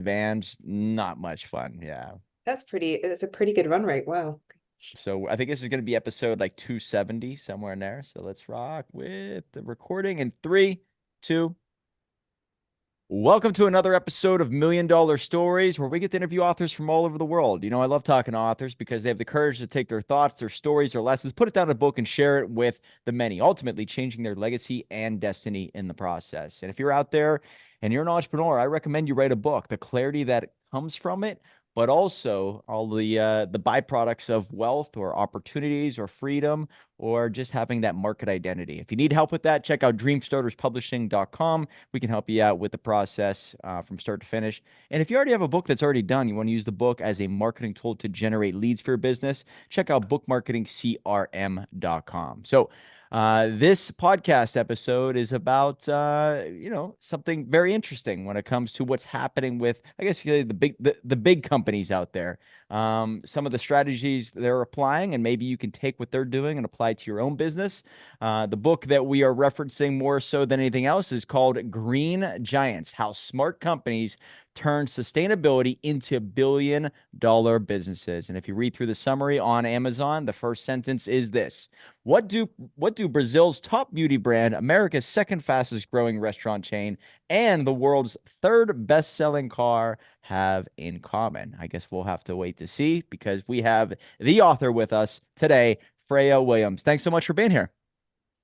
Vans, not much fun. Yeah. That's a pretty good run rate. Wow. So I think this is going to be episode like 270, somewhere in there. So let's rock with the recording in three, two. Welcome to another episode of Million Dollar Stories, where we get to interview authors from all over the world. I love talking to authors because they have the courage to take their thoughts, their stories, their lessons, put it down in a book and share it with the many, ultimately changing their legacy and destiny in the process. And if you're out there and you're an entrepreneur, I recommend you write a book. The clarity that comes from it, but also all the byproducts of wealth or opportunities or freedom or just having that market identity. If you need help with that, check out dreamstarterspublishing.com. We can help you out with the process from start to finish. And if you already have a book that's already done, you want to use the book as a marketing tool to generate leads for your business, check out bookmarketingcrm.com. So this podcast episode is about something very interesting when it comes to what's happening with, I guess, the big companies out there. Some of the strategies they're applying, and maybe you can take what they're doing and apply to your own business. The book that we are referencing more so than anything else is called Green Giants: How Smart Companies Turn Sustainability into billion-dollar businesses. And if you read through the summary on Amazon, the first sentence is this: what do Brazil's top beauty brand, America's second fastest growing restaurant chain, and the world's third best-selling car have in common? I guess we'll have to wait to see, because we have the author with us today, Freya Williams. Thanks so much for being here.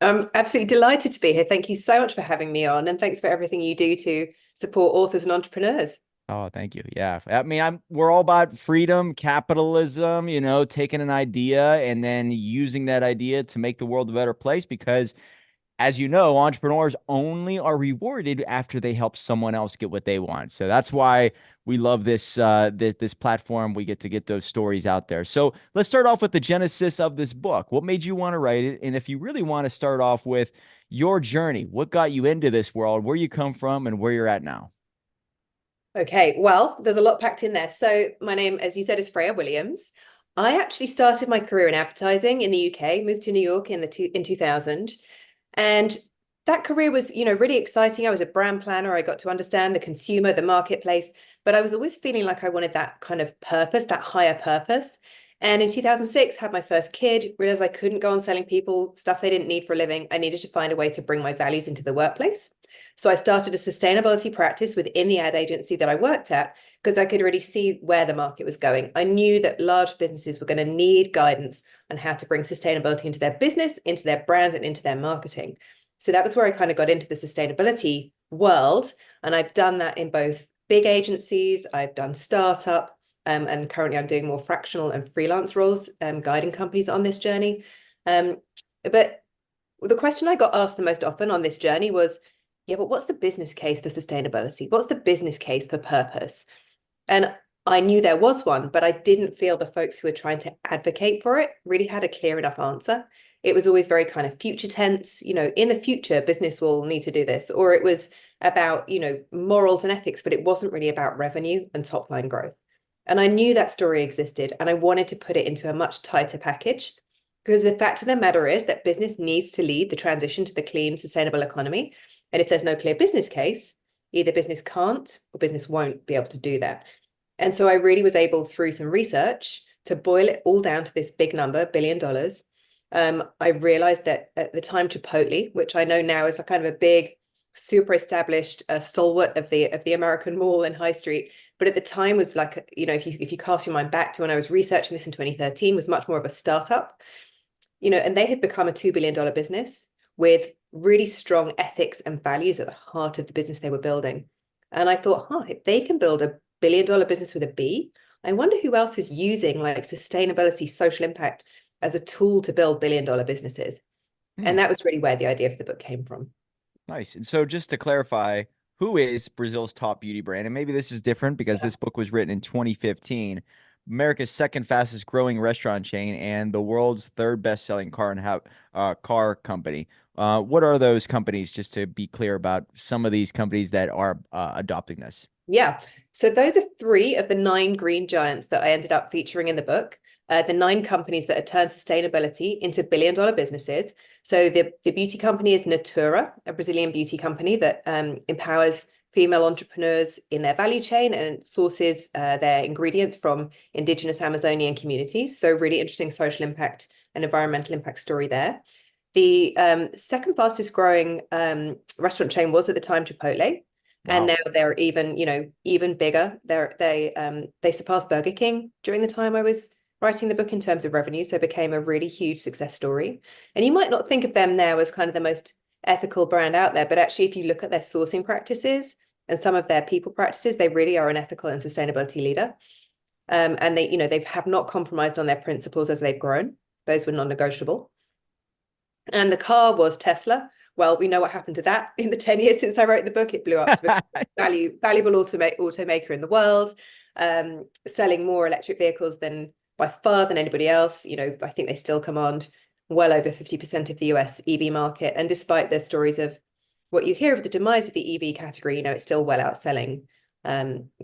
I'm absolutely delighted to be here. Thank you so much for having me on, and thanks for everything you do to support authors and entrepreneurs. Oh, thank you. Yeah. I mean, we're all about freedom, capitalism, taking an idea and then using that idea to make the world a better place, because as you know, entrepreneurs only are rewarded after they help someone else get what they want. So that's why we love this platform. We get to get those stories out there. So let's start off with the genesis of this book. What made you want to write it? And if you really want to start off with your journey, what got you into this world, where you come from, and where you're at now? Okay, well, there's a lot packed in there. So my name, as you said, is Freya Williams. I actually started my career in advertising in the UK, moved to New York in 2000, and that career was, really exciting. I was a brand planner. I got to understand the consumer, the marketplace, but I was always feeling like I wanted that kind of purpose, that higher purpose. And in 2006, had my first kid, realized I couldn't go on selling people stuff they didn't need for a living. I needed to find a way to bring my values into the workplace. So I started a sustainability practice within the ad agency that I worked at, because I could really see where the market was going. I knew that large businesses were going to need guidance on how to bring sustainability into their business, into their brand, and into their marketing. So that was where I kind of got into the sustainability world. And I've done that in both big agencies, I've done startup, and currently I'm doing more fractional and freelance roles, guiding companies on this journey. But the question I got asked the most often on this journey was, yeah, but what's the business case for sustainability? What's the business case for purpose? And I knew there was one, but I didn't feel the folks who were trying to advocate for it really had a clear enough answer. It was always very kind of future tense, in the future, business will need to do this. Or it was about, morals and ethics, but it wasn't really about revenue and top line growth. And I knew that story existed, and I wanted to put it into a much tighter package, because the fact of the matter is that business needs to lead the transition to the clean, sustainable economy. And if there's no clear business case, either business can't or business won't be able to do that. And so I really was able, through some research, to boil it all down to this big number, $1 billion. I realized that at the time, Chipotle, which I know now is a kind of a big, super established stalwart of the American mall and high street, but at the time was like, if you cast your mind back to when I was researching this in 2013, was much more of a startup, and they had become a $2 billion business with really strong ethics and values at the heart of the business they were building. And I thought, if they can build a $1 billion business with a B, I wonder who else is using like sustainability, social impact as a tool to build $1 billion businesses. Hmm. And that was really where the idea for the book came from. Nice. And so just to clarify, who is Brazil's top beauty brand? And maybe this is different because this book was written in 2015. America's second fastest growing restaurant chain and the world's third best selling car company. What are those companies, just to be clear about some of these companies that are adopting this? Yeah. So those are three of the nine green giants that I ended up featuring in the book. The nine companies that have turned sustainability into $1 billion businesses. So the beauty company is Natura, a Brazilian beauty company that empowers female entrepreneurs in their value chain and sources their ingredients from indigenous Amazonian communities. So really interesting social impact and environmental impact story there. The second fastest growing restaurant chain was at the time Chipotle. And Wow. now they're even bigger. They surpassed Burger King during the time I was writing the book in terms of revenue, so it became a really huge success story. And you might not think of them now as kind of the most ethical brand out there, but actually, if you look at their sourcing practices and some of their people practices, they really are an ethical and sustainability leader. And they have not compromised on their principles as they've grown. Those were non-negotiable. And the car was Tesla. Well, we know what happened to that in the 10 years since I wrote the book. It blew up to become the valuable automaker in the world, selling more electric vehicles than by far than anybody else. I think they still command well over 50% of the US EV market. And despite the stories of what you hear of the demise of the EV category, it's still well outselling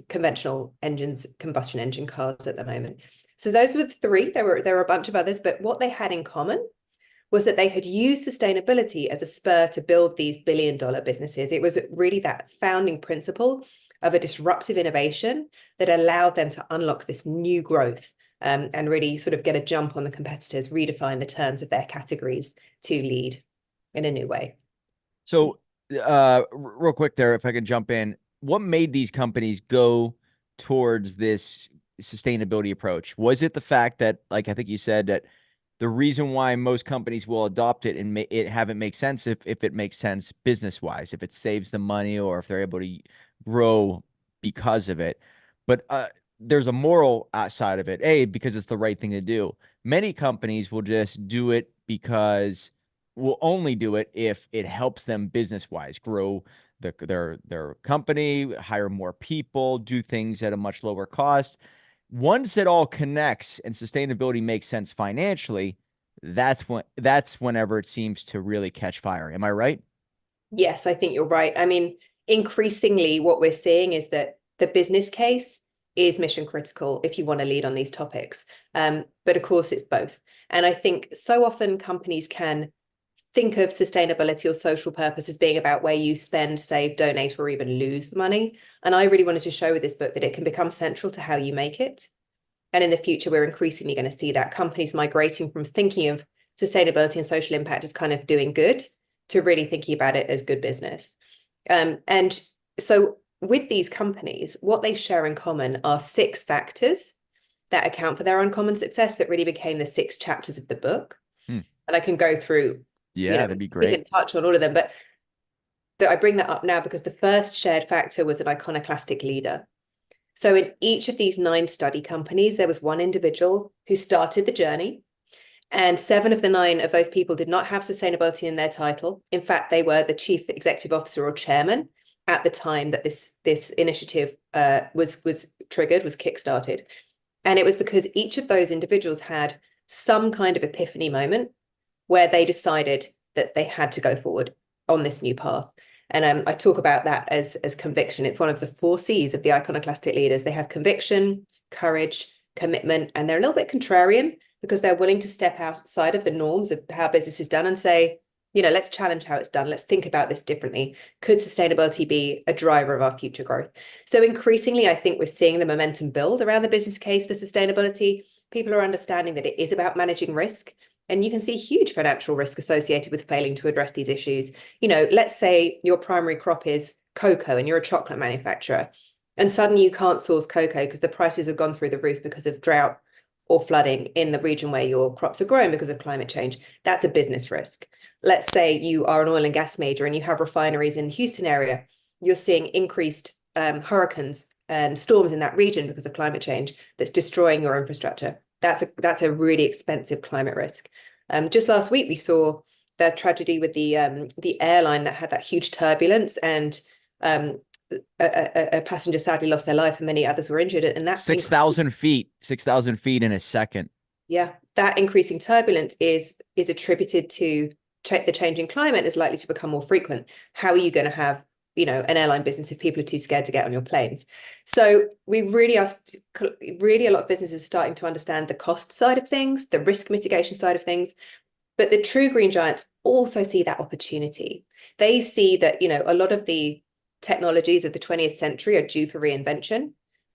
conventional engines, combustion engine cars at the moment. So those were the three. There were a bunch of others, but what they had in common was that they had used sustainability as a spur to build these billion-dollar businesses. It was really that founding principle of a disruptive innovation that allowed them to unlock this new growth and really sort of get a jump on the competitors, redefine the terms of their categories to lead in a new way. So, real quick there, if I could jump in, what made these companies go towards this sustainability approach? Was it the fact that, like I think you said, that the reason why most companies will adopt it and have it make sense if it makes sense business wise, if it saves them money or if they're able to grow because of it. But there's a moral side of it, because it's the right thing to do. Many companies will just do it because will only do it if it helps them business wise grow their company, hire more people, do things at a much lower cost. Once it all connects and sustainability makes sense financially, that's whenever it seems to really catch fire. Am I right? Yes, I think you're right. I mean, increasingly what we're seeing is that the business case is mission critical if you want to lead on these topics. But of course, it's both. And I think so often companies can think of sustainability or social purpose as being about where you spend, save, donate, or even lose the money. And I really wanted to show with this book that it can become central to how you make it. And in the future, we're increasingly going to see that companies migrating from thinking of sustainability and social impact as kind of doing good to really thinking about it as good business. And so with these companies, what they share in common are 6 factors that account for their uncommon success that really became the 6 chapters of the book. Hmm. And I can go through, Yeah, that'd be we great. can touch on all of them, but I bring that up now because the first shared factor was an iconoclastic leader. So in each of these 9 study companies, there was one individual who started the journey, and 7 of the 9 of those people did not have sustainability in their title. In fact, they were the chief executive officer or chairman at the time that this initiative was triggered, was kickstarted. And it was because each of those individuals had some kind of epiphany moment where they decided that they had to go forward on this new path. And I talk about that as conviction. It's one of the 4 C's of the iconoclastic leaders. They have conviction, courage, commitment, and they're a little bit contrarian because they're willing to step outside of the norms of how business is done and say, let's challenge how it's done. Let's think about this differently. Could sustainability be a driver of our future growth? So increasingly, I think we're seeing the momentum build around the business case for sustainability. People are understanding that it is about managing risk. And you can see huge financial risk associated with failing to address these issues. Let's say your primary crop is cocoa and you're a chocolate manufacturer, and suddenly you can't source cocoa because the prices have gone through the roof because of drought or flooding in the region where your crops are grown because of climate change. That's a business risk. Let's say you are an oil and gas major and you have refineries in the Houston area. You're seeing increased hurricanes and storms in that region because of climate change that's destroying your infrastructure. That's a really expensive climate risk. Just last week, we saw the tragedy with the airline that had that huge turbulence, and a passenger sadly lost their life, and many others were injured. And that 6,000 feet in a second. Yeah, that increasing turbulence is attributed to the changing climate is likely to become more frequent. How are you going to have an airline business if people are too scared to get on your planes? So we really a lot of businesses are starting to understand the cost side of things, the risk mitigation side of things, but the true green giants also see that opportunity. They see that, a lot of the technologies of the 20th century are due for reinvention.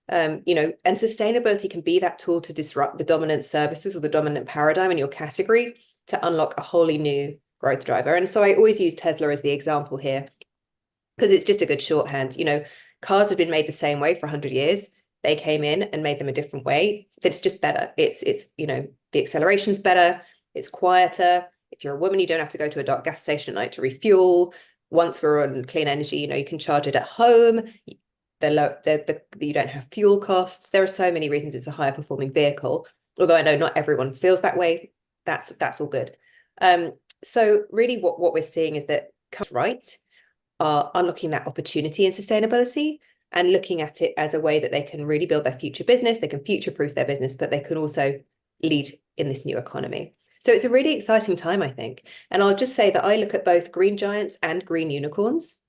And sustainability can be that tool to disrupt the dominant services or the dominant paradigm in your category to unlock a wholly new growth driver. And so I always use Tesla as the example here because it's just a good shorthand. Cars have been made the same way for 100 years. They came in and made them a different way. It's just better. It's the acceleration's better. It's quieter. If you're a woman, you don't have to go to a dark gas station at night to refuel. Once we're on clean energy, you can charge it at home. You don't have fuel costs. There are so many reasons it's a higher performing vehicle. Although I know not everyone feels that way. That's all good. So really what we're seeing is that right are unlocking that opportunity in sustainability and looking at it as a way that they can really build their future business. They can future-proof their business, but they can also lead in this new economy. So it's a really exciting time, I think. And I'll just say that I look at both green giants and green unicorns.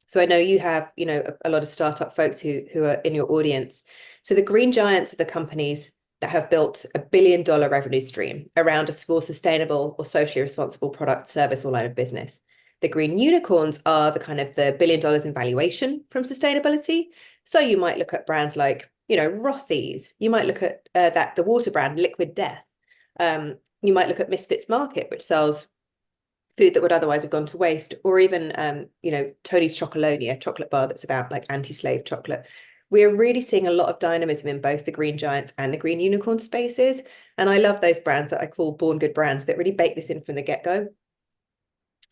So I know you have, a lot of startup folks who are in your audience. So the green giants are the companies that have built $1 billion revenue stream around a more sustainable or socially responsible product, service, or line of business. The green unicorns are the kind of the $1 billion in valuation from sustainability. So you might look at brands like, Rothy's. You might look at the water brand, Liquid Death. You might look at Misfits Market, which sells food that would otherwise have gone to waste, or even, Tony's Chocolonia, a chocolate bar that's about like anti-slave chocolate. We're really seeing a lot of dynamism in both the green giants and the green unicorn spaces. And I love those brands that I call born good brands that really bake this in from the get-go.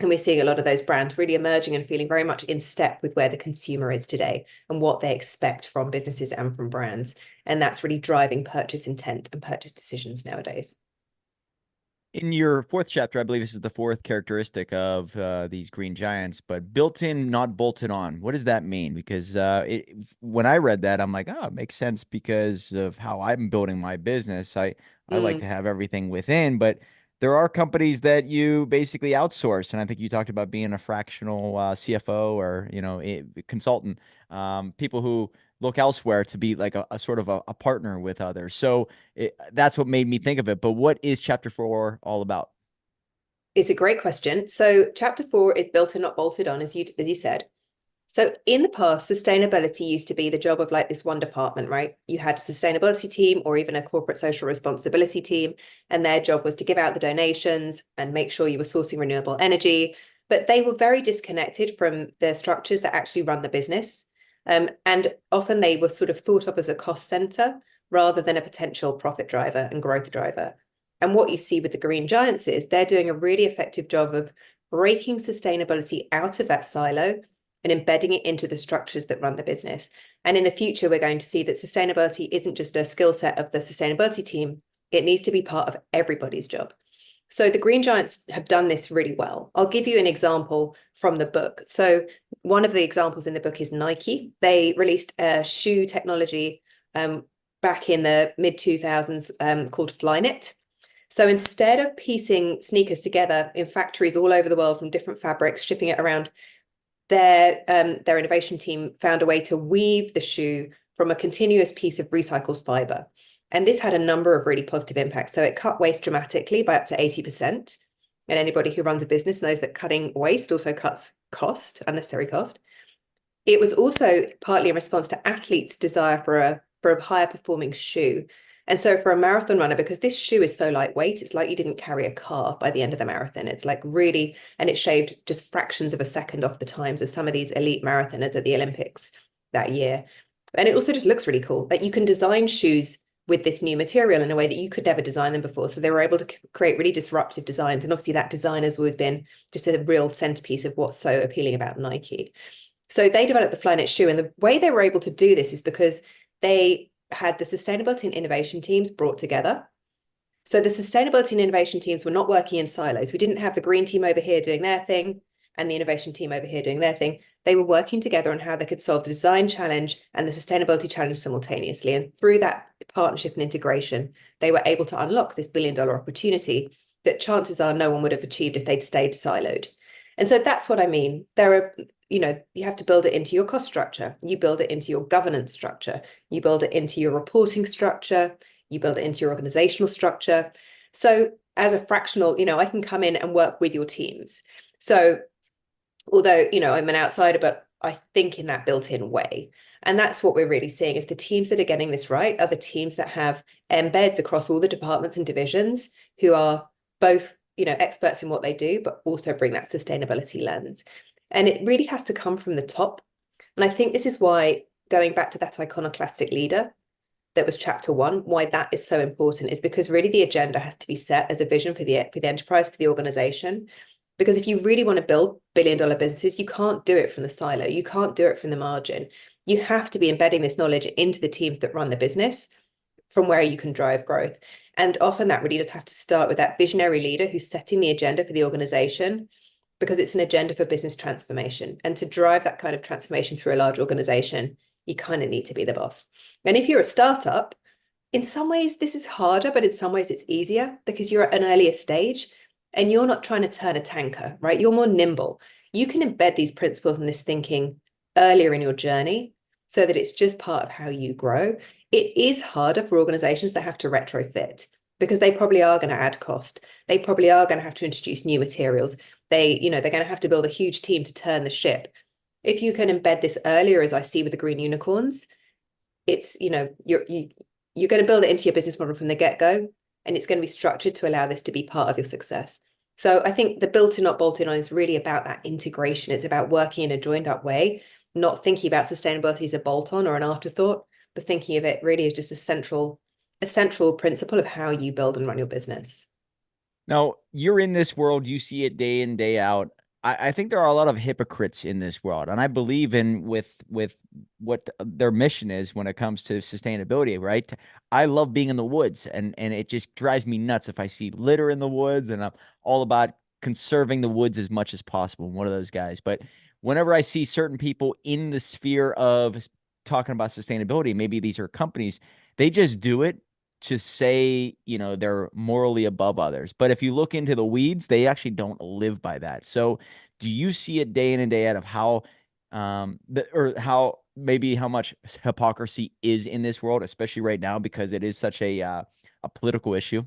And we're seeing a lot of those brands really emerging and feeling very much in step with where the consumer is today and what they expect from businesses and from brands. And that's really driving purchase intent and purchase decisions nowadays. In your fourth chapter, I believe this is the fourth characteristic of these green giants, but built in, not bolted on. What does that mean? Because when I read that, I'm like, oh, it makes sense because of how I'm building my business. I like to have everything within, but there are companies that you basically outsource. And I think you talked about being a fractional CFO or, consultant, people who look elsewhere to be like a sort of a partner with others. So that's what made me think of it. But what is chapter 4 all about? It's a great question. So chapter 4 is built and not bolted on, as you said. So in the past, sustainability used to be the job of like this one department, right? You had a sustainability team or even a corporate social responsibility team, and their job was to give out the donations and make sure you were sourcing renewable energy. But they were very disconnected from the structures that actually run the business. And often they were sort of thought of as a cost center rather than a potential profit driver and growth driver. And what you see with the green giants is they're doing a really effective job of breaking sustainability out of that silo and embedding it into the structures that run the business. And in the future, we're going to see that sustainability isn't just a skill set of the sustainability team. It needs to be part of everybody's job. So the green giants have done this really well. I'll give you an example from the book. So one of the examples in the book is Nike. They released a shoe technology back in the mid 2000s called Flyknit. So instead of piecing sneakers together in factories all over the world from different fabrics, shipping it around, their innovation team found a way to weave the shoe from a continuous piece of recycled fiber. And this had a number of really positive impacts. So it cut waste dramatically by up to 80%. And anybody who runs a business knows that cutting waste also cuts cost, unnecessary cost. It was also partly in response to athletes' desire for a higher performing shoe. And so for a marathon runner, because this shoe is so lightweight, it's like you didn't carry a car by the end of the marathon. It's like really, and it shaved just fractions of a second off the times of some of these elite marathoners at the Olympics that year. And it also just looks really cool. Like you can design shoes with this new material in a way that you could never design them before. So they were able to create really disruptive designs. And obviously that design has always been just a real centerpiece of what's so appealing about Nike. So they developed the Flyknit shoe. And the way they were able to do this is because they had the sustainability and innovation teams brought together. So the sustainability and innovation teams were not working in silos. We didn't have the green team over here doing their thing and the innovation team over here doing their thing. They were working together on how they could solve the design challenge and the sustainability challenge simultaneously. And through that partnership and integration, they were able to unlock this $1 billion opportunity that chances are no one would have achieved if they'd stayed siloed. And so that's what I mean. There are, you have to build it into your cost structure. You build it into your governance structure. You build it into your reporting structure. You build it into your organizational structure. So as a fractional, I can come in and work with your teams. So although, I'm an outsider, but I think, in that built-in way. And that's what we're really seeing is the teams that are getting this right are the teams that have embeds across all the departments and divisions who are both, experts in what they do, but also bring that sustainability lens. And it really has to come from the top. And I think this is why, going back to that iconoclastic leader that was chapter one, why that is so important is because really the agenda has to be set as a vision for the enterprise, for the organization. Because if you really want to build billion-dollar businesses, you can't do it from the silo. You can't do it from the margin. You have to be embedding this knowledge into the teams that run the business from where you can drive growth. And often that really does have to start with that visionary leader who's setting the agenda for the organization, because it's an agenda for business transformation. And to drive that kind of transformation through a large organization, you kind of need to be the boss. And if you're a startup, in some ways this is harder, but in some ways it's easier because you're at an earlier stage and you're not trying to turn a tanker, right? You're more nimble. You can embed these principles and this thinking earlier in your journey so that it's just part of how you grow. It is harder for organizations that have to retrofit because they probably are going to add cost. They probably are going to have to introduce new materials. They're going to have to build a huge team to turn the ship. If you can embed this earlier, as I see with the green unicorns, it's, you're going to build it into your business model from the get-go, and it's going to be structured to allow this to be part of your success. So I think the built-in, not bolted on is really about that integration. It's about working in a joined up way, not thinking about sustainability as a bolt-on or an afterthought, but thinking of it really as just a central principle of how you build and run your business. Now, you're in this world, you see it day in, day out. I think there are a lot of hypocrites in this world, and I believe in with what their mission is when it comes to sustainability, right? I love being in the woods, and it just drives me nuts if I see litter in the woods, and I'm all about conserving the woods as much as possible. I'm one of those guys. But whenever I see certain people in the sphere of talking about sustainability, maybe these are companies, they just do it to say, they're morally above others. But if you look into the weeds, they actually don't live by that. So do you see it day in and day out of how, or how maybe how much hypocrisy is in this world, especially right now, because it is such a political issue?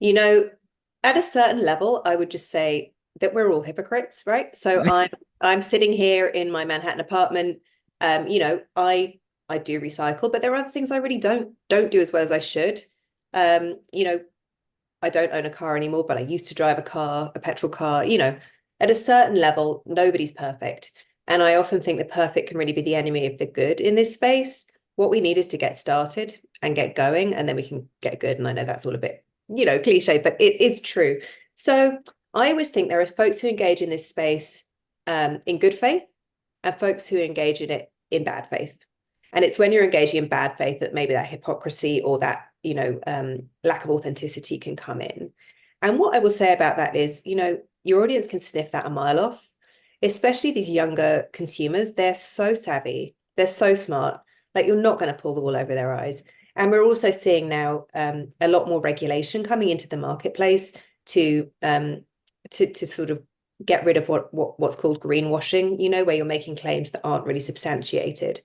You know, at a certain level, I would just say that we're all hypocrites, right? So I'm sitting here in my Manhattan apartment. I do recycle, but there are other things I really don't do as well as I should. Um, you know, I don't own a car anymore, but I used to drive a car, a petrol car. At a certain level, nobody's perfect. And I often think the perfect can really be the enemy of the good in this space. What we need is to get started and get going, and then we can get good. And I know that's all a bit, cliche, but it is true. So I always think there are folks who engage in this space in good faith and folks who engage in it in bad faith. And it's when you're engaging in bad faith that maybe that hypocrisy or that, lack of authenticity can come in. And what I will say about that is, your audience can sniff that a mile off, especially these younger consumers. They're so savvy, they're so smart, like you're not going to pull the wool over their eyes. And we're also seeing now a lot more regulation coming into the marketplace to sort of get rid of what's called greenwashing, where you're making claims that aren't really substantiated.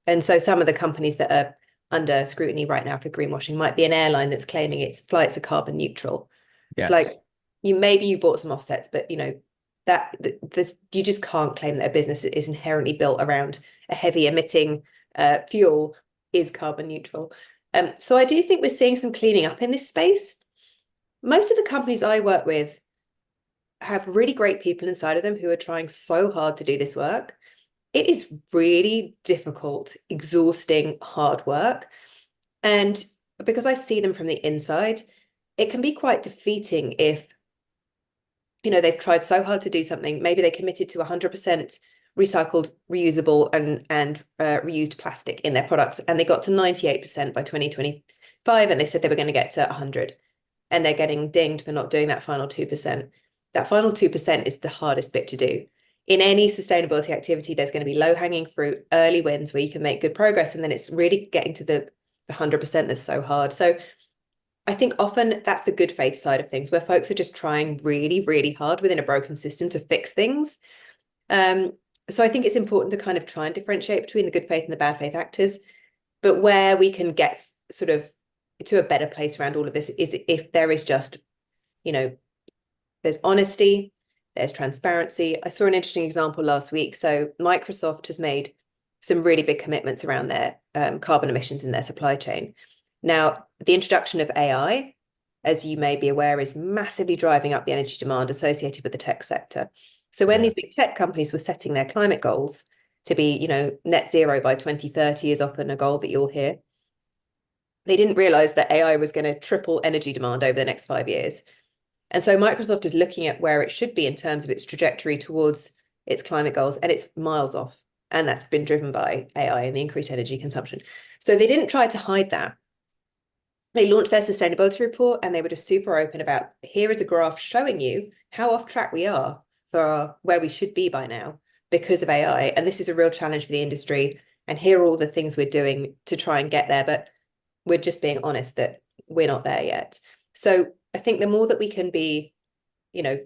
And so some of the companies that are under scrutiny right now for greenwashing might be an airline that's claiming its flights are carbon neutral. It's Yes. like you bought some offsets, but that this you just can't claim that a business that is inherently built around a heavy emitting fuel is carbon neutral. So I do think we're seeing some cleaning up in this space. Most of the companies I work with have really great people inside of them who are trying so hard to do this work. It is really difficult, exhausting, hard work. And because I see them from the inside, it can be quite defeating if, they've tried so hard to do something. Maybe they committed to 100% recycled, reusable, and reused plastic in their products, and they got to 98% by 2025, and they said they were going to get to 100, and they're getting dinged for not doing that final 2%. That final 2% is the hardest bit to do. In any sustainability activity, there's going to be low-hanging fruit, early wins where you can make good progress, and then it's really getting to the 100% that's so hard. So I think often that's the good faith side of things, where folks are just trying really, really hard within a broken system to fix things. So I think it's important to kind of try and differentiate between the good faith and the bad faith actors. But where we can get sort of to a better place around all of this is if there is just, there's honesty, there's transparency. I saw an interesting example last week. So Microsoft has made some really big commitments around their carbon emissions in their supply chain. Now, the introduction of AI, as you may be aware, is massively driving up the energy demand associated with the tech sector. So when Yeah. these big tech companies were setting their climate goals to be, net zero by 2030 is often a goal that you'll hear. They didn't realize that AI was going to triple energy demand over the next 5 years. And so Microsoft is looking at where it should be in terms of its trajectory towards its climate goals, and it's miles off. And that's been driven by AI and the increased energy consumption. So they didn't try to hide that. They launched their sustainability report and they were just super open about here is a graph showing you how off track we are for where we should be by now because of AI. And this is a real challenge for the industry. And here are all the things we're doing to try and get there. But we're just being honest that we're not there yet. So I think the more that we can be, you know,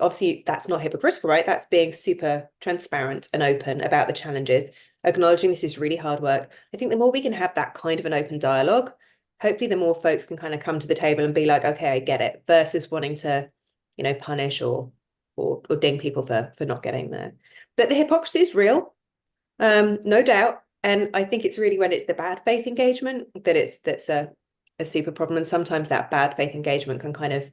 obviously that's not hypocritical, right? That's being super transparent and open about the challenges, acknowledging this is really hard work. I think the more we can have that kind of an open dialogue, hopefully the more folks can kind of come to the table and be like, okay, I get it, versus wanting to, punish or ding people for not getting there. But the hypocrisy is real, no doubt. And I think it's really when it's the bad faith engagement that's a super problem. And sometimes that bad faith engagement can kind of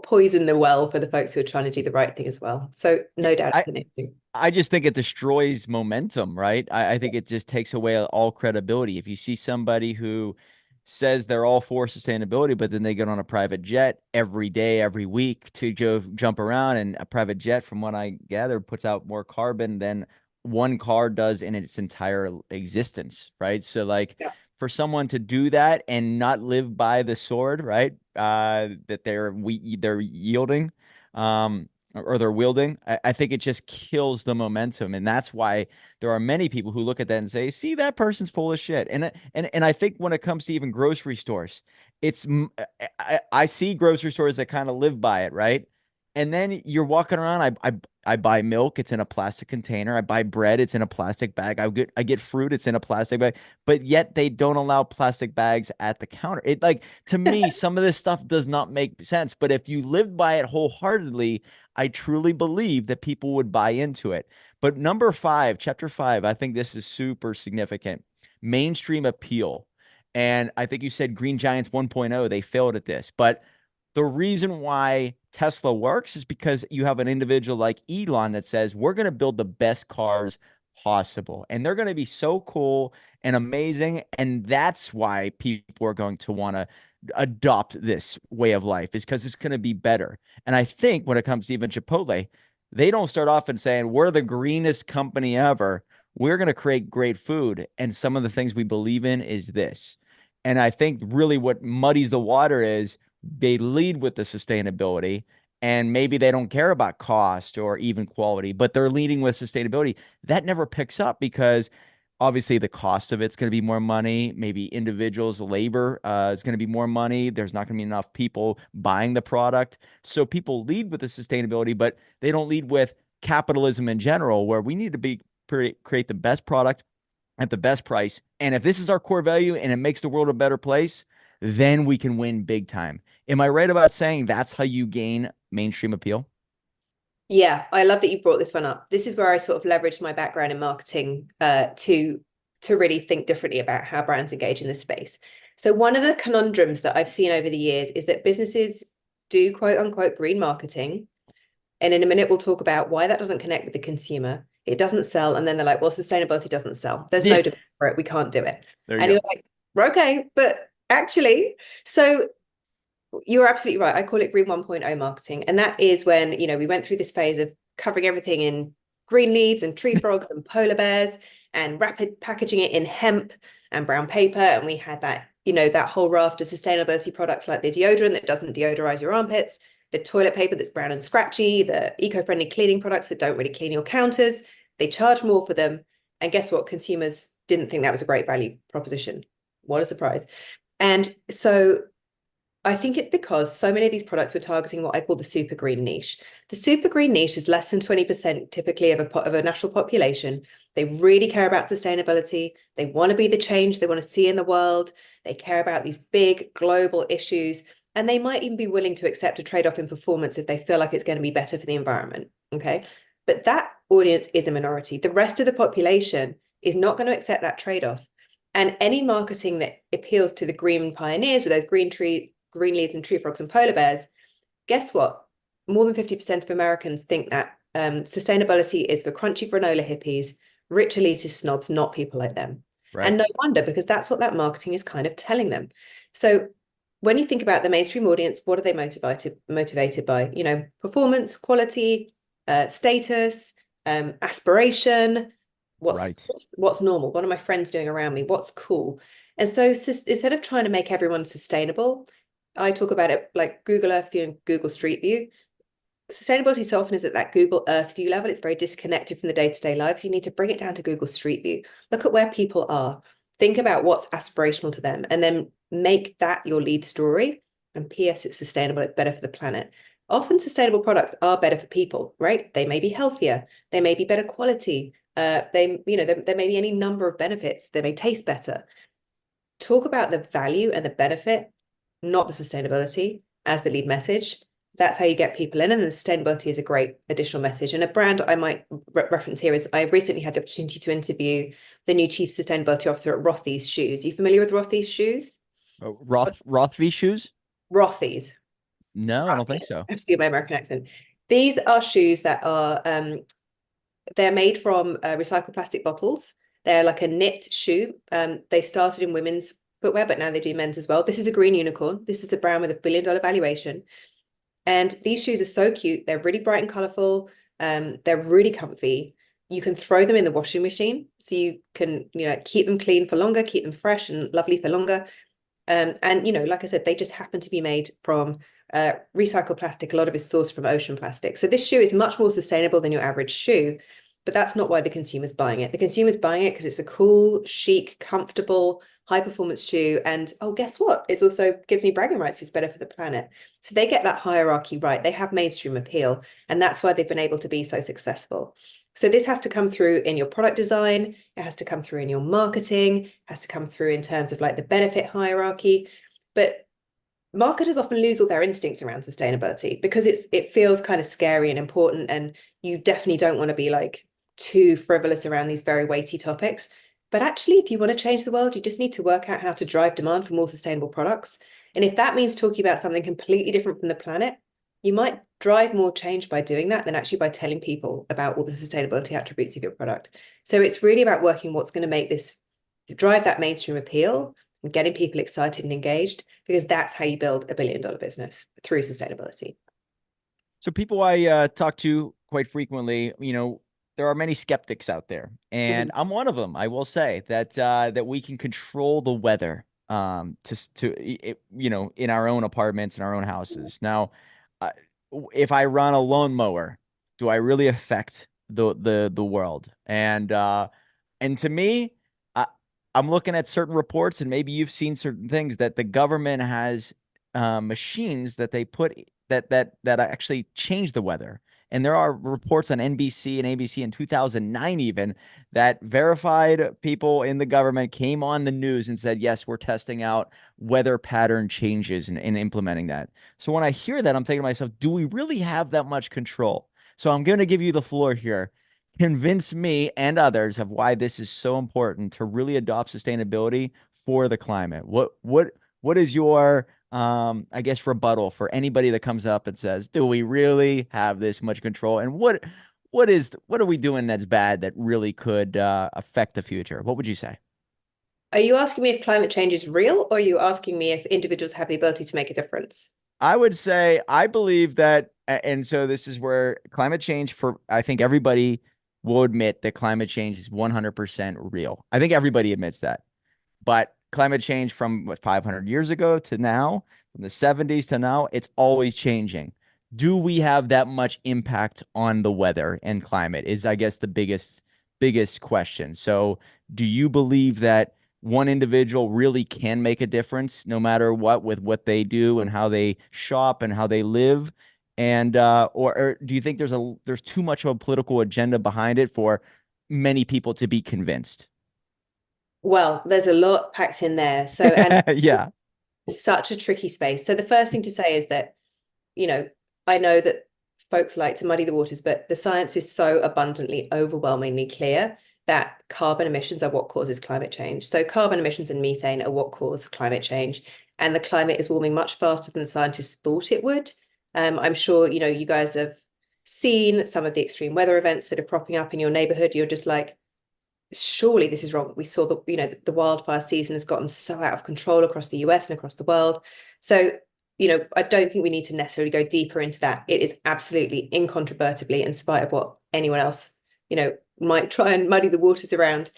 poison the well for the folks who are trying to do the right thing as well. So no doubt I it's an issue. I just think it destroys momentum, right? I think it just takes away all credibility. If you see somebody who says they're all for sustainability, but then they get on a private jet every day, every week to go jump around, and a private jet, from what I gather, puts out more carbon than one car does in its entire existence, right? So, like, Yeah. for someone to do that and not live by the sword, right? That they're yielding, or they're wielding, I think it just kills the momentum. And that's why there are many people who look at that and say, see, that person's full of shit. And I think when it comes to even grocery stores, I see grocery stores that kind of live by it, right? And then you're walking around, I buy milk, it's in a plastic container. I buy bread, it's in a plastic bag. I get fruit, it's in a plastic bag. But yet they don't allow plastic bags at the counter. It, like, to me, some of this stuff does not make sense. But if you lived by it wholeheartedly, I truly believe that people would buy into it. But number 5, chapter 5, I think this is super significant. Mainstream appeal. And I think you said Green Giants 1.0, they failed at this. But the reason why Tesla works is because you have an individual like Elon that says, we're going to build the best cars possible. And they're going to be so cool and amazing. And that's why people are going to want to adopt this way of life, is because it's going to be better. And I think when it comes to even Chipotle, they don't start off and saying, we're the greenest company ever. We're going to create great food. And some of the things we believe in is this. And I think really what muddies the water is they lead with the sustainability, and maybe they don't care about cost or even quality, but they're leading with sustainability. That never picks up because obviously the cost of it's going to be more money. Maybe individuals' labor is going to be more money. There's not going to be enough people buying the product. So people lead with the sustainability, but they don't lead with capitalism in general, where we need to create the best product at the best price. And if this is our core value and it makes the world a better place, then we can win big time. Am I right about saying that's how you gain mainstream appeal? Yeah, I love that you brought this one up. This is where I sort of leveraged my background in marketing to really think differently about how brands engage in this space. So one of the conundrums that I've seen over the years is that businesses do quote unquote green marketing. And in a minute, we'll talk about why that doesn't connect with the consumer. It doesn't sell. And then they're like, well, sustainability doesn't sell. There's Yeah. no demand for it. We can't do it. There you And go. you're like, "Well, okay, but actually, so you're absolutely right. I call it Green 1.0 marketing. And that is when, we went through this phase of covering everything in green leaves and tree frogs and polar bears and rapid packaging it in hemp and brown paper. And we had that, that whole raft of sustainability products like the deodorant that doesn't deodorize your armpits, the toilet paper that's brown and scratchy, the eco-friendly cleaning products that don't really clean your counters. They charge more for them. And guess what? Consumers didn't think that was a great value proposition. What a surprise. And so I think it's because so many of these products were targeting what I call the super green niche. The super green niche is less than 20% typically of a national population. They really care about sustainability. They want to be the change they want to see in the world. They care about these big global issues. And they might even be willing to accept a trade-off in performance if they feel like it's going to be better for the environment. Okay. But that audience is a minority. The rest of the population is not going to accept that trade-off. And any marketing that appeals to the green pioneers with those green leaves and tree frogs and polar bears, guess what? More than 50% of Americans think that sustainability is for crunchy granola hippies, rich elitist snobs, not people like them. And Right. no wonder, because that's what that marketing is kind of telling them. So when you think about the mainstream audience, what are they motivated by? Performance, quality, status, aspiration. What's, Right. what's what's normal? What are my friends doing around me? What's cool? And so instead of trying to make everyone sustainable, I talk about it like Google Earth View and Google Street View. Sustainability so often is at that Google Earth View level. It's very disconnected from the day-to-day lives. You need to bring it down to Google Street View. Look at where people are. Think about what's aspirational to them, and then make that your lead story. And P.S. It's sustainable. It's better for the planet. Often sustainable products are better for people, right? They may be healthier. They may be better quality. There may be any number of benefits. They may taste better. Talk about the value and the benefit, not the sustainability, as the lead message. That's how you get people in. And then sustainability is a great additional message. And a brand I might reference here is I recently had the opportunity to interview the new chief sustainability officer at Rothy's Shoes. Are you familiar with Rothy's Shoes? Rothvi shoes? Rothy's. No, I don't think I so. have to do my American accent. These are shoes that are they're made from recycled plastic bottles. They're like a knit shoe. They started in women's footwear, but now they do men's as well. This is a green unicorn. This is a brand with $1 billion valuation. And these shoes are so cute. They're really bright and colorful. They're really comfy. You can throw them in the washing machine, so you can, keep them clean for longer, keep them fresh and lovely for longer. And like I said, they just happen to be made from recycled plastic. A lot of it is sourced from ocean plastic. So this shoe is much more sustainable than your average shoe, but that's not why the consumer's buying it. The consumer's buying it because it's a cool, chic, comfortable, high performance shoe. And oh, guess what? It's also gives me bragging rights. It's better for the planet. So they get that hierarchy right. They have mainstream appeal, and that's why they've been able to be so successful. So this has to come through in your product design. It has to come through in your marketing. It has to come through in terms of like the benefit hierarchy. But marketers often lose all their instincts around sustainability because it feels kind of scary and important, and you definitely don't want to be like too frivolous around these very weighty topics. But actually, if you want to change the world, you just need to work out how to drive demand for more sustainable products. And if that means talking about something completely different from the planet, you might drive more change by doing that than actually by telling people about all the sustainability attributes of your product. So it's really about working what's going to make this drive that mainstream appeal and getting people excited and engaged, because that's how you build $1 billion business through sustainability. So people I talk to quite frequently, there are many skeptics out there, and Mhm. I'm one of them. I will say that we can control the weather in our own apartments, in our own houses. Now, uh, if I run a lawnmower, do I really affect the world? And to me, I, I'm looking at certain reports, and maybe you've seen certain things that the government has machines that they put that actually change the weather. And there are reports on NBC and ABC in 2009 even that verified people in the government came on the news and said, yes, we're testing out weather pattern changes and implementing that. So when I hear that, I'm thinking to myself, do we really have that much control? So I'm going to give you the floor here. Convince me and others of why this is so important to really adopt sustainability for the climate. What is your I guess rebuttal for anybody that comes up and says, do we really have this much control? And what are we doing that's bad that really could affect the future? What would you say? Are you asking me if climate change is real, or are you asking me if individuals have the ability to make a difference? I would say I believe that, and so this is where climate change for I think everybody will admit that climate change is 100% real. I think everybody admits that. But climate change from what 500 years ago to now, from the 70s to now, it's always changing. Do we have that much impact on the weather and climate is I guess the biggest question. So, do you believe that one individual really can make a difference no matter what with what they do and how they shop and how they live? And or do you think there's too much of a political agenda behind it for many people to be convinced? Well, there's a lot packed in there. So, and Yeah. Such a tricky space. So the first thing to say is that, you know, I know that folks like to muddy the waters, but the science is so abundantly, overwhelmingly clear that carbon emissions are what causes climate change. So carbon emissions and methane are what cause climate change. And the climate is warming much faster than scientists thought it would. I'm sure, you know, you guys have seen some of the extreme weather events that are cropping up in your neighborhood. You're just like, surely this is wrong. We saw that, you know, the wildfire season has gotten so out of control across the US and across the world. So, you know, I don't think we need to necessarily go deeper into that. It is absolutely incontrovertibly, in spite of what anyone else, you know, might try and muddy the waters around,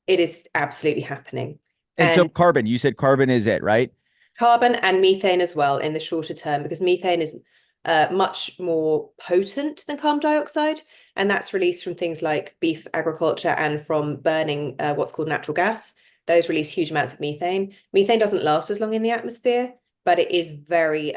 it is absolutely happening. And so And carbon, you said carbon is it, right? carbon and methane as well in the shorter term, because methane is much more potent than carbon dioxide. And that's released from things like beef agriculture and from burning what's called natural gas. Those release huge amounts of methane. Methane doesn't last as long in the atmosphere, but it is very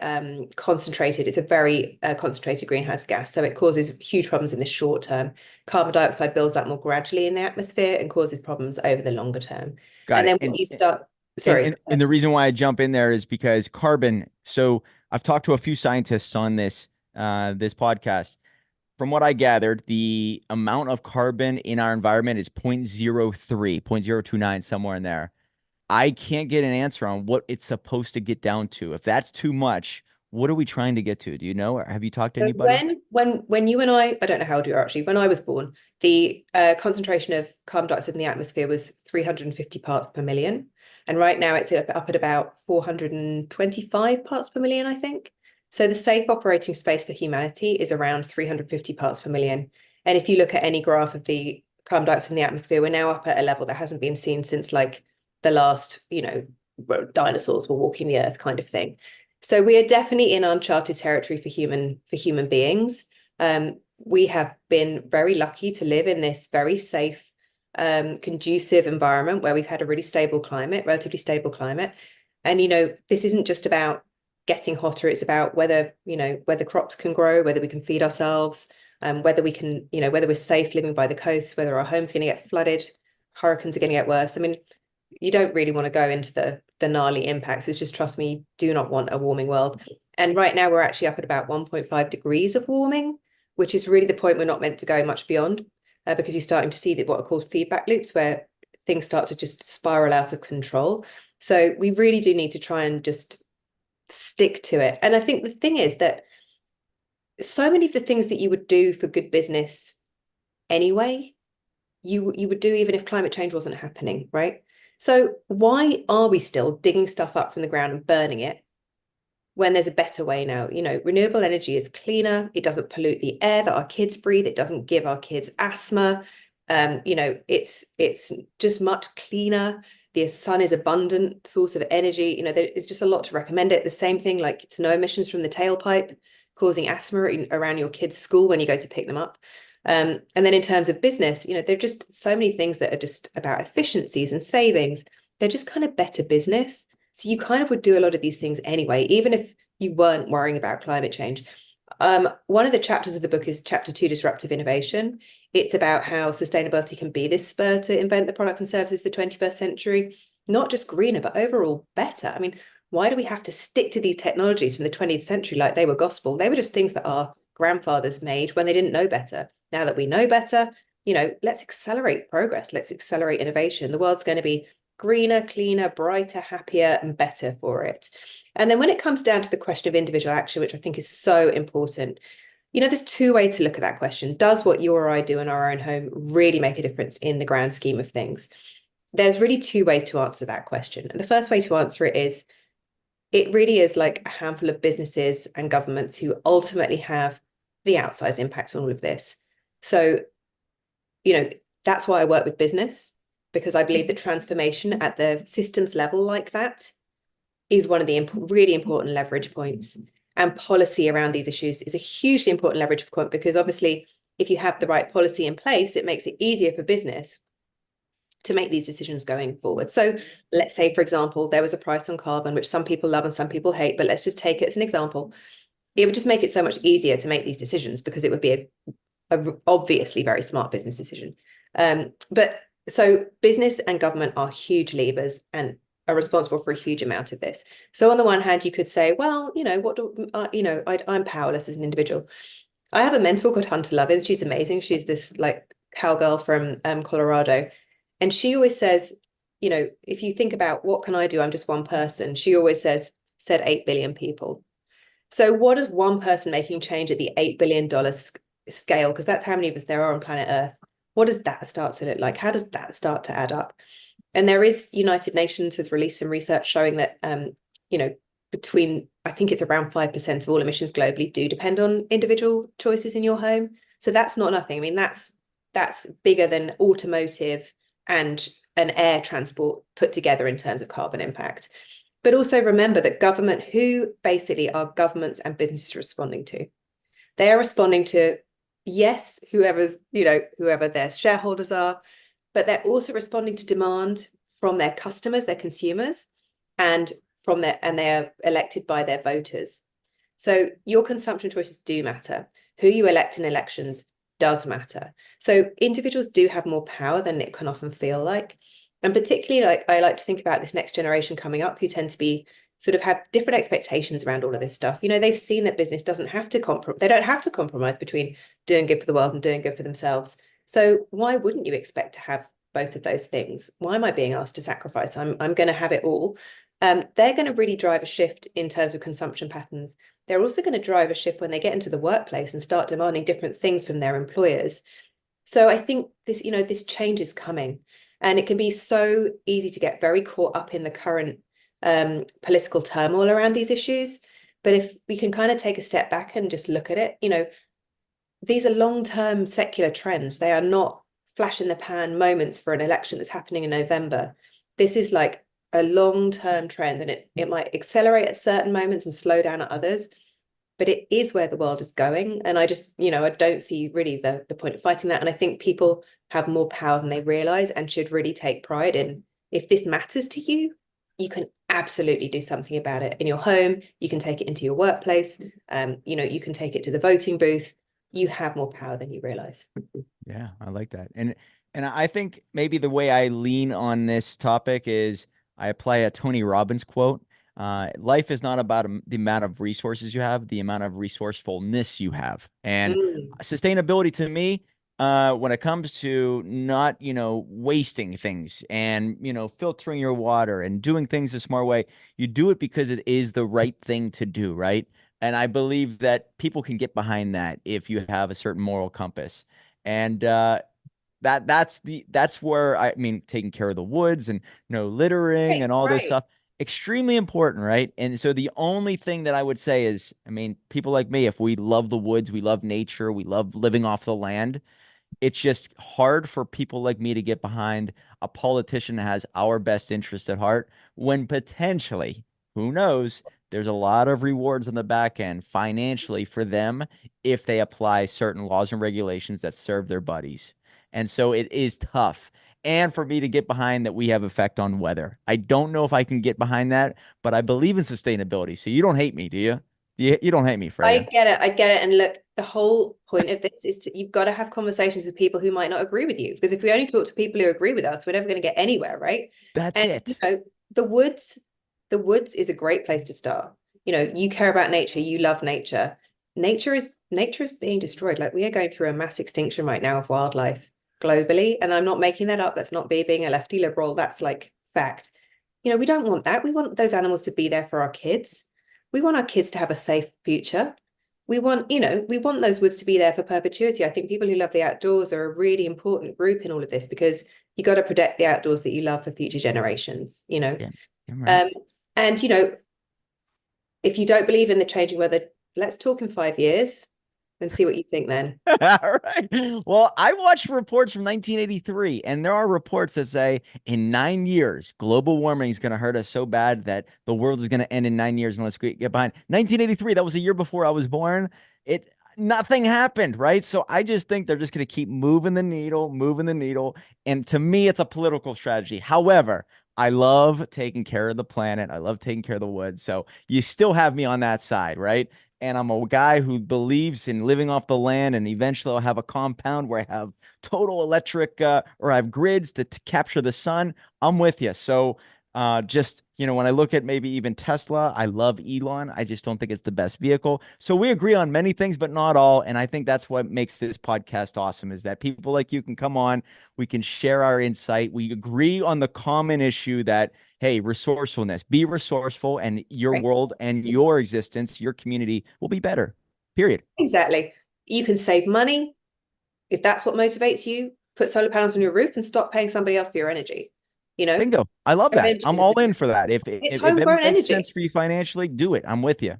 concentrated. It's a very concentrated greenhouse gas. So it causes huge problems in the short term. Carbon dioxide builds up more gradually in the atmosphere and causes problems over the longer term. Got And it. then what you start, And, sorry. and and the reason why I jump in there is because carbon. So I've talked to a few scientists on this podcast. From what I gathered, the amount of carbon in our environment is 0.03, 0.029, somewhere in there. I can't get an answer on what it's supposed to get down to. If that's too much, what are we trying to get to? Do you know? Or have you talked to So anybody? when you and I don't know how old you are actually, when I was born, the concentration of carbon dioxide in the atmosphere was 350 parts per million. And right now it's up at about 425 parts per million, I think. So the safe operating space for humanity is around 350 parts per million. And if you look at any graph of the carbon dioxide in the atmosphere, we're now up at a level that hasn't been seen since like the last, you know, dinosaurs were walking the earth kind of thing. So we are definitely in uncharted territory for human beings. We have been very lucky to live in this very safe, conducive environment where we've had a really stable climate, relatively stable climate. And, you know, this isn't just about getting hotter, it's about whether, you know, whether crops can grow, whether we can feed ourselves, whether we can, you know, whether we're safe living by the coast, whether our home's going to get flooded, hurricanes are going to get worse. I mean, you don't really want to go into the gnarly impacts. It's just, trust me, you do not want a warming world. And right now we're actually up at about 1.5 degrees of warming, which is really the point we're not meant to go much beyond, because you're starting to see that what are called feedback loops where things start to just spiral out of control. So we really do need to try and just stick to it. And I think the thing is that so many of the things that you would do for good business anyway, you would do even if climate change wasn't happening, right? So why are we still digging stuff up from the ground and burning it when there's a better way now? You know, renewable energy is cleaner. It doesn't pollute the air that our kids breathe. It doesn't give our kids asthma. You know, it's just much cleaner. The sun is abundant source of energy. You know, there's just a lot to recommend it. The same thing, like it's no emissions from the tailpipe, causing asthma around your kids' school when you go to pick them up. And then in terms of business, you know, there are just so many things that are just about efficiencies and savings. They're just kind of better business. So you kind of would do a lot of these things anyway, even if you weren't worrying about climate change. One of the chapters of the book is chapter 2, Disruptive Innovation. It's about how sustainability can be this spur to invent the products and services of the 21st century, not just greener, but overall better. I mean, why do we have to stick to these technologies from the 20th century like they were gospel? They were just things that our grandfathers made when they didn't know better. Now that we know better, you know, let's accelerate progress. Let's accelerate innovation. The world's going to be greener, cleaner, brighter, happier, and better for it. And then when it comes down to the question of individual action, which I think is so important, you know, there's two ways to look at that question. Does what you or I do in our own home really make a difference in the grand scheme of things? There's really two ways to answer that question. And the first way to answer it is, it really is like a handful of businesses and governments who ultimately have the outsized impact on all of this. So, you know, that's why I work with business, because I believe that transformation at the systems level like that is one of the really important leverage points. And policy around these issues is a hugely important leverage point, because obviously, if you have the right policy in place, it makes it easier for business to make these decisions going forward. So let's say, for example, there was a price on carbon, which some people love and some people hate, but let's just take it as an example. It would just make it so much easier to make these decisions, because it would be a obviously very smart business decision. But so business and government are huge levers and are responsible for a huge amount of this. So on the one hand, you could say, well, I'm powerless as an individual. I have a mentor called Hunter Lovins. She's amazing. She's this like cowgirl from Colorado. And she always says, if you think about what can I do? I'm just one person. She always said 8 billion people. So what does one person making change at the $8 billion scale? Because that's how many of us there are on planet Earth. What does that start to look like? How does that start to add up? And there is United Nations has released some research showing that, you know, between, I think it's around 5% of all emissions globally do depend on individual choices in your home. So that's not nothing. I mean, that's bigger than automotive and an air transport put together in terms of carbon impact. But also remember that government, who basically are governments and businesses responding to? They are responding to, yes, whoever their shareholders are, but they're also responding to demand from their customers, their consumers, and they're elected by their voters. So your consumption choices do matter. Who you elect in elections does matter. So individuals do have more power than it can often feel like. And particularly, like I like to think about this next generation coming up who tend to be sort of have different expectations around all of this stuff. They've seen that business doesn't have to they don't have to compromise between doing good for the world and doing good for themselves. So why wouldn't you expect to have both of those things? Why am I being asked to sacrifice? I'm going to have it all. They're going to really drive a shift in terms of consumption patterns. They're also going to drive a shift when they get into the workplace and start demanding different things from their employers. So I think this change is coming, and it can be so easy to get very caught up in the current political turmoil around these issues. But if we can kind of take a step back and just look at it, these are long-term secular trends. They are not flash in the pan moments for an election that's happening in November. This is like a long-term trend, and it might accelerate at certain moments and slow down at others, but it is where the world is going. And I just, I don't see really the point of fighting that. And I think people have more power than they realize and should really take pride in, if this matters to you, you can absolutely do something about it in your home. You can take it into your workplace. You can take it to the voting booth. You have more power than you realize. Yeah, I like that. And I think maybe the way I lean on this topic is I apply a Tony Robbins quote. Life is not about the amount of resources you have, the amount of resourcefulness you have. And Mm. sustainability to me, when it comes to not, wasting things and, filtering your water and doing things a smart way, you do it because it is the right thing to do, right? And I believe that people can get behind that if you have a certain moral compass. And that's where I mean taking care of the woods and no littering Right, and all this right. stuff, extremely important, right? And so the only thing that I would say is, I mean, people like me, if we love the woods, we love nature, we love living off the land, it's just hard for people like me to get behind a politician that has our best interest at heart when potentially, who knows, there's a lot of rewards on the back end financially for them if they apply certain laws and regulations that serve their buddies. And so it is tough. And for me to get behind that we have effect on weather. I don't know if I can get behind that, but I believe in sustainability. So you don't hate me, do you? You don't hate me, I Freya. get it. I get it. And look, the whole point of this is you've got to have conversations with people who might not agree with you. Because if we only talk to people who agree with us, we're never going to get anywhere, right? That's And it. the woods, is a great place to start. You care about nature, you love nature. Nature is being destroyed. Like, we are going through a mass extinction right now of wildlife globally. And I'm not making that up. That's not me being a lefty liberal. That's like fact. We don't want that. We want those animals to be there for our kids. We want our kids to have a safe future. We want those woods to be there for perpetuity. I think people who love the outdoors are a really important group in all of this, because you got to protect the outdoors that you love for future generations. Yeah, I'm right. Um, and if you don't believe in the changing weather, let's talk in 5 years and see what you think then. All right. Well, I watched reports from 1983, and there are reports that say in 9 years, global warming is going to hurt us so bad that the world is going to end in 9 years unless we get behind. 1983, that was a year before I was born. Nothing happened, right? So I just think they're just going to keep moving the needle, moving the needle. And to me, it's a political strategy. However, I love taking care of the planet. I love taking care of the woods. So you still have me on that side, right? And I'm a guy who believes in living off the land, and eventually I'll have a compound where I have total electric or I have grids to capture the sun. I'm with you. So Just, when I look at maybe even Tesla, I love Elon. I just don't think it's the best vehicle. So we agree on many things, but not all. And I think that's what makes this podcast awesome is that people like you can come on, we can share our insight. We agree on the common issue that, hey, resourcefulness, be resourceful, and your Right? world and your existence, your community will be better. Period. Exactly. You can save money if that's what motivates you. Put solar panels on your roof and stop paying somebody else for your energy. You know, Bingo. I love that. I'm all in for that. If it's if it homegrown makes sense energy. for you financially, do it. I'm with you.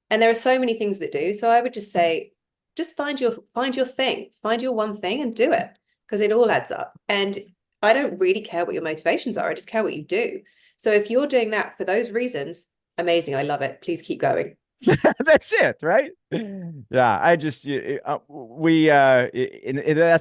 And there are so many things that do. So I would just say, just find your thing, find your one thing and do it because it all adds up. And I don't really care what your motivations are. I just care what you do. So if you're doing that for those reasons, amazing. I love it. Please keep going. That's it, right? Yeah, I just that's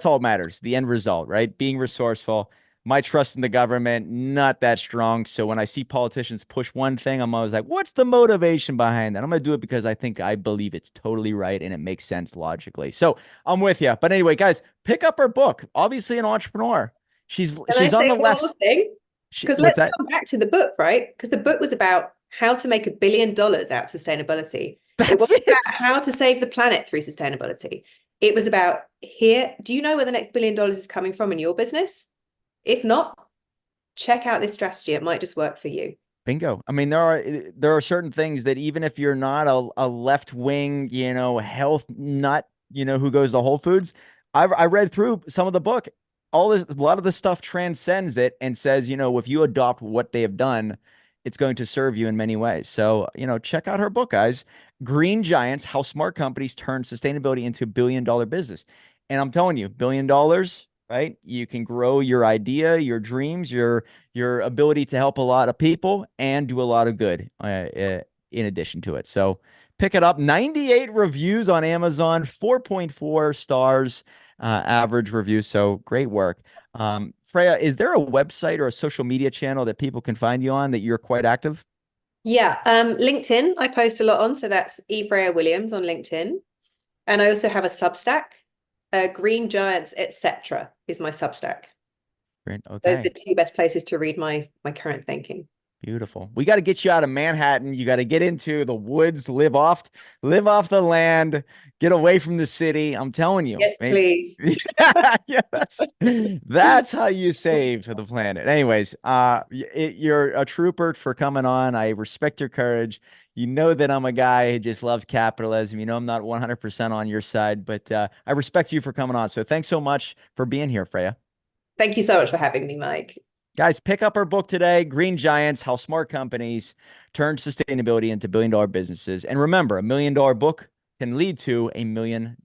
all that matters. The end result, right? Being resourceful. My trust in the government not that strong. So when I see politicians push one thing, I'm always like, what's the motivation behind that? I'm gonna do it because I believe it's totally right and it makes sense logically. So I'm with you. But anyway, guys, pick up her book. Obviously, an entrepreneur. Can I She's on say the one more left. thing? Because What's let's that? come back to the book, right? Because the book was about how to make $1 billion out of sustainability. It That's wasn't it. about how to save the planet through sustainability. It was about here. Do you know where the next $1 billion is coming from in your business? If not, check out this strategy. It might just work for you. Bingo. I mean, there are certain things that even if you're not a left wing, health nut, who goes to Whole Foods, I read through some of the book. A lot of the stuff transcends it and says, if you adopt what they have done, it's going to serve you in many ways. So, check out her book, guys. Green Giants: How Smart Companies Turn Sustainability into $1 billion Business. And I'm telling you, $1 billion, right? You can grow your idea, your dreams, your ability to help a lot of people and do a lot of good in addition to it. So pick it up. 98 reviews on Amazon, 4.4 stars average review. So great work. Freya, is there a website or a social media channel that people can find you on that you're quite active? Yeah, LinkedIn, I post a lot on. So that's E. Freya Williams on LinkedIn. And I also have a Substack. Green Giants, etc. is my Substack. Great. Those are Okay. the two best places to read my current thinking. Beautiful. We got to get you out of Manhattan. You got to get into the woods, live off the land, get away from the city. I'm telling you, Yes, maybe. please. Yeah, that's how you save the planet. Anyways, you're a trooper for coming on. I respect your courage. You know that I'm a guy who just loves capitalism. You know I'm not 100% on your side, but I respect you for coming on. So thanks so much for being here, Freya. Thank you so much for having me, Mike. Guys, pick up our book today, Green Giants: How Smart Companies Turn Sustainability into $1 billion Businesses. And remember, $1 million book can lead to $1 million